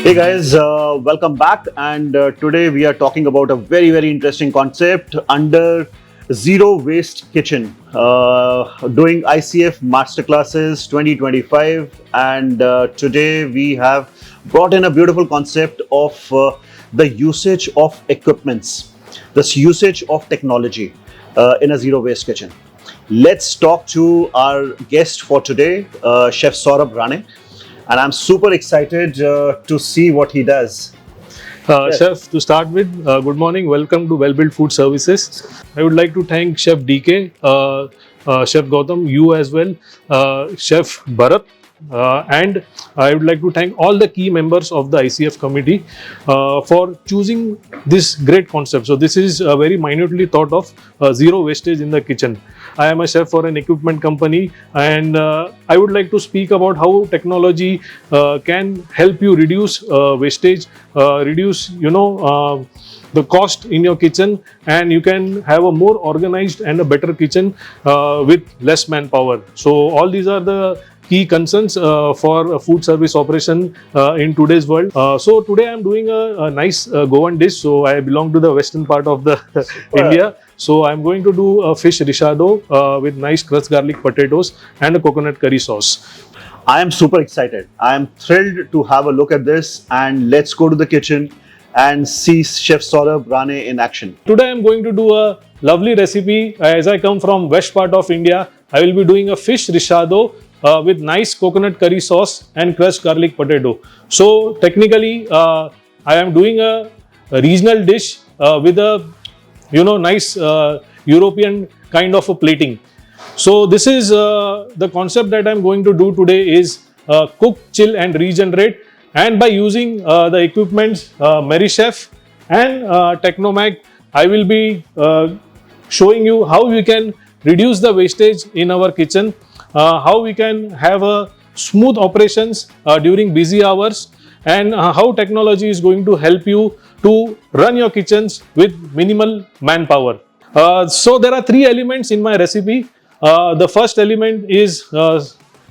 Hey guys, welcome back. And today we are talking about a very interesting concept under Zero Waste Kitchen. Doing ICF Masterclasses 2025, and today we have brought in a beautiful concept of the usage of equipments, this usage of technology in a zero waste kitchen. Let's talk to our guest for today, Chef Saurabh Rane. And I'm super excited to see what he does. Yes. Chef, to start with, good morning. Welcome to Welbilt Food Services. I would like to thank Chef DK, Chef Gautam, you as well, Chef Bharat, and I would like to thank all the key members of the ICF committee for choosing this great concept. So this is very minutely thought of zero wastage in the kitchen. I am a chef for an equipment company, and I would like to speak about how technology can help you reduce wastage, reduce the cost in your kitchen, and you can have a more organized and a better kitchen with less manpower. So all these are the key concerns for food service operation in today's world. So today I am doing a nice Goan dish. So I belong to the western part of the India. So I'm going to do a fish recheado with nice crushed garlic potatoes and a coconut curry sauce. I am super excited. I am thrilled to have a look at this, and let's go to the kitchen and see Chef Saurabh Rane in action. Today I'm going to do a lovely recipe. As I come from west part of India, I will be doing a fish recheado with nice coconut curry sauce and crushed garlic potato. So technically, I am doing a regional dish with a nice European kind of a plating. So this is the concept that I'm going to do today is cook, chill and regenerate. And by using the equipments MeriChef and Technomag, I will be showing you how we can reduce the wastage in our kitchen, how we can have a smooth operations during busy hours, and how technology is going to help you to run your kitchens with minimal manpower. So there are three elements in my recipe. The first element is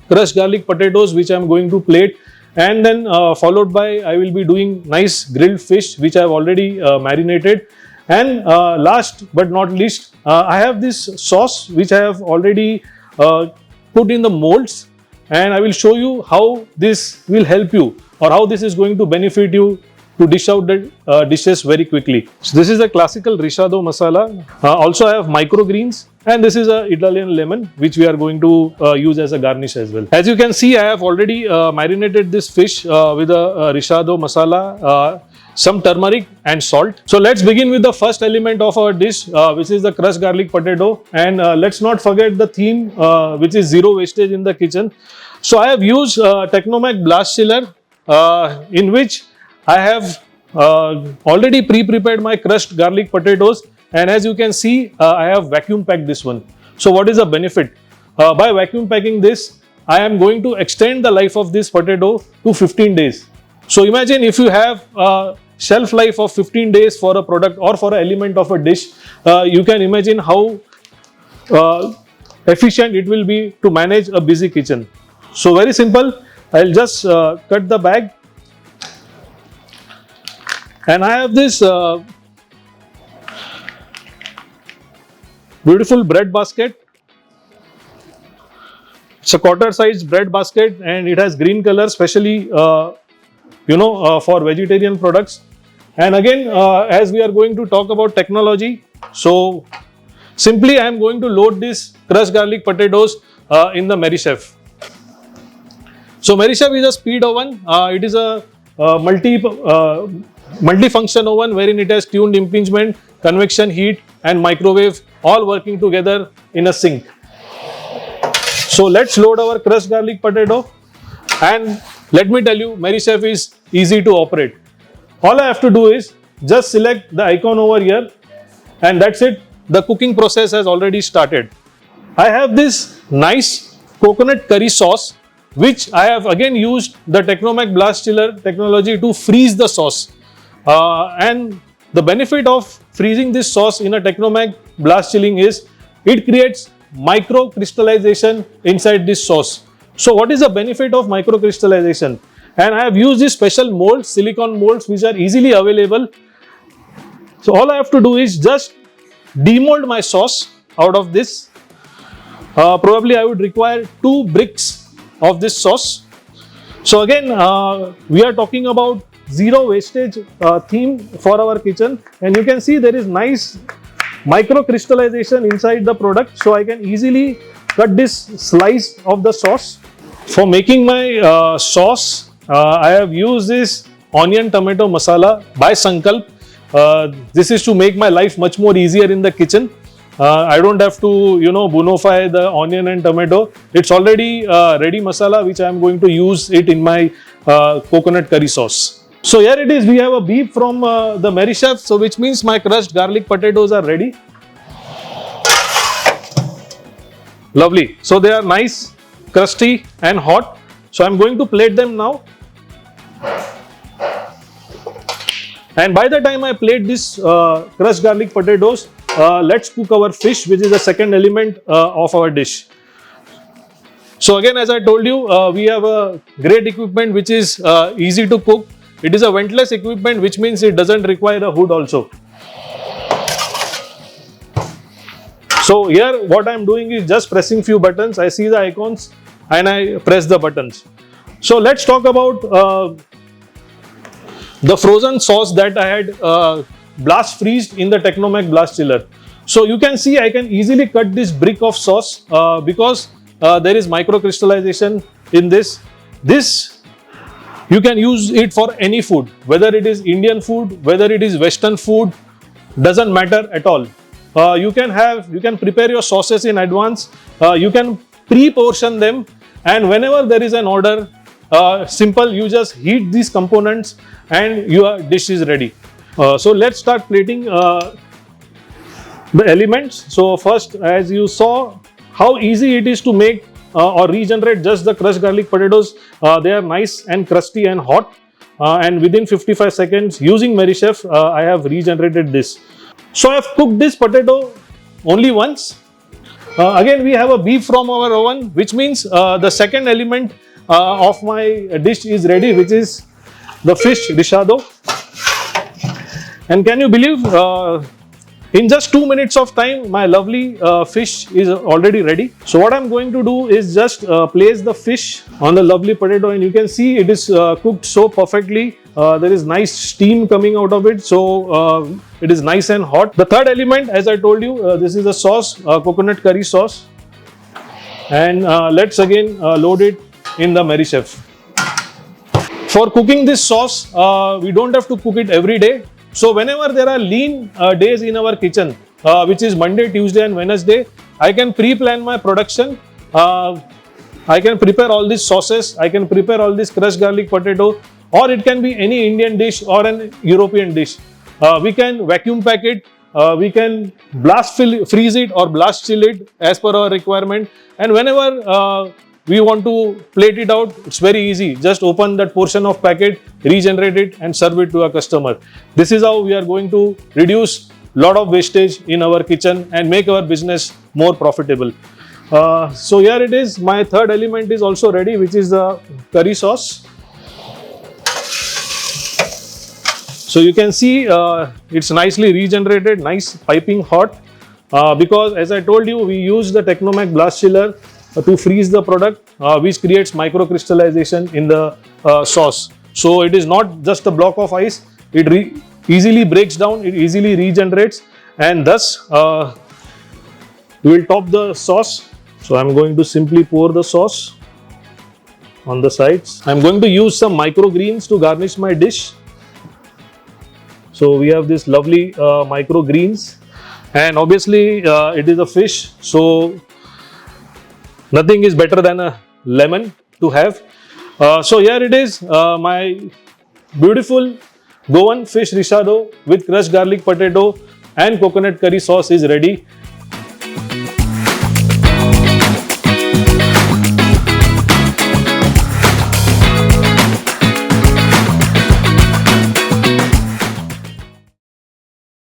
crushed garlic potatoes, which I am going to plate, and then followed by I will be doing nice grilled fish, which I have already marinated. And last but not least, I have this sauce which I have already put in the molds, and I will show you how this will help you or how this is going to benefit you to dish out the dishes very quickly. So this is a classical recheado masala. Also I have microgreens, and this is a Italian lemon which we are going to use as a garnish as well. As you can see, I have already marinated this fish with a recheado masala, some turmeric and salt. So let's begin with the first element of our dish, which is the crushed garlic potato. And let's not forget the theme, which is zero wastage in the kitchen. So I have used Technomag blast chiller, in which I have already pre-prepared my crushed garlic potatoes, and as you can see, I have vacuum packed this one. So what is the benefit? By vacuum packing this, I am going to extend the life of this potato to 15 days. So imagine if you have a shelf life of 15 days for a product or for an element of a dish, you can imagine how efficient it will be to manage a busy kitchen. So very simple, I'll just cut the bag. And I have this beautiful bread basket. It's a quarter size bread basket, and it has green color, especially for vegetarian products. And again, as we are going to talk about technology, so simply I am going to load this crushed garlic potatoes in the MeriChef. So MeriChef is a speed oven. It is a multi-function oven wherein it has tuned impingement, convection heat and microwave all working together in a sync. So let's load our crushed garlic potato, and let me tell you, MeriChef is easy to operate. All I have to do is just select the icon over here, and that's it. The cooking process has already started. I have this nice coconut curry sauce, which I have again used the Technomag blast chiller technology to freeze the sauce. And the benefit of freezing this sauce in a Technomag blast chilling is it creates micro crystallization inside this sauce. So what is the benefit of micro crystallization? And I have used these special molds, silicone molds, which are easily available. So all I have to do is just demold my sauce out of this. Probably I would require 2 bricks of this sauce. So again, we are talking about zero wastage theme for our kitchen, and you can see there is nice micro crystallization inside the product, so I can easily cut this slice of the sauce. For making my sauce, I have used this onion tomato masala by Sankalp. This is to make my life much more easier in the kitchen. I don't have to, bonify the onion and tomato. It's already ready masala, which I am going to use it in my coconut curry sauce. So here it is. We have a beep from the Merry Chef, so which means my crushed garlic potatoes are ready. Lovely. So they are nice, crusty and hot. So I'm going to plate them now. And by the time I plate this crushed garlic potatoes, let's cook our fish, which is the second element of our dish. So again, as I told you, we have a great equipment which is easy to cook. It is a ventless equipment, which means it doesn't require a hood also. So here what I am doing is just pressing few buttons. I see the icons and I press the buttons. So let's talk about the frozen sauce that I had blast freezed in the Technomac blast chiller. So you can see I can easily cut this brick of sauce because there is micro crystallization in this. This you can use it for any food, whether it is Indian food, whether it is Western food, doesn't matter at all. You can prepare your sauces in advance. You can pre-portion them, and whenever there is an order, simple, you just heat these components and your dish is ready. So let's start plating the elements. So first, as you saw how easy it is to make or regenerate just the crushed garlic potatoes. They are nice and crusty and hot, and within 55 seconds using Merry Chef, I have regenerated this. So I have cooked this potato only once. Again, we have a beef from our oven, which means the second element of my dish is ready, which is the fish Recheado. And can you believe, in just 2 minutes of time, my lovely fish is already ready. So what I'm going to do is just place the fish on the lovely potato, and you can see it is cooked so perfectly. There is nice steam coming out of it, so it is nice and hot. The third element, as I told you, this is the sauce, coconut curry sauce. And let's again load it in the Merry Chef. For cooking this sauce, we don't have to cook it every day. So whenever there are lean days in our kitchen, which is Monday, Tuesday and Wednesday, I can pre-plan my production. I can prepare all these sauces, I can prepare all this crushed garlic potato, or it can be any Indian dish or an European dish. We can vacuum pack it, we can blast freeze it or blast chill it as per our requirement. And whenever we want to plate it out, it's very easy. Just open that portion of packet, regenerate it and serve it to a customer. This is how we are going to reduce lot of wastage in our kitchen and make our business more profitable. So here it is. My third element is also ready, which is the curry sauce. So you can see it's nicely regenerated, nice piping hot, because as I told you, we use the Technomac blast chiller to freeze the product, which creates micro crystallization in the sauce. So it is not just a block of ice, it easily breaks down, it easily regenerates, and thus we will top the sauce. So I am going to simply pour the sauce on the sides. I am going to use some microgreens to garnish my dish. So we have this lovely microgreens, and obviously it is a fish, so nothing is better than a lemon to have. So here it is, my beautiful Goan fish Recheado with crushed garlic potato and coconut curry sauce is ready.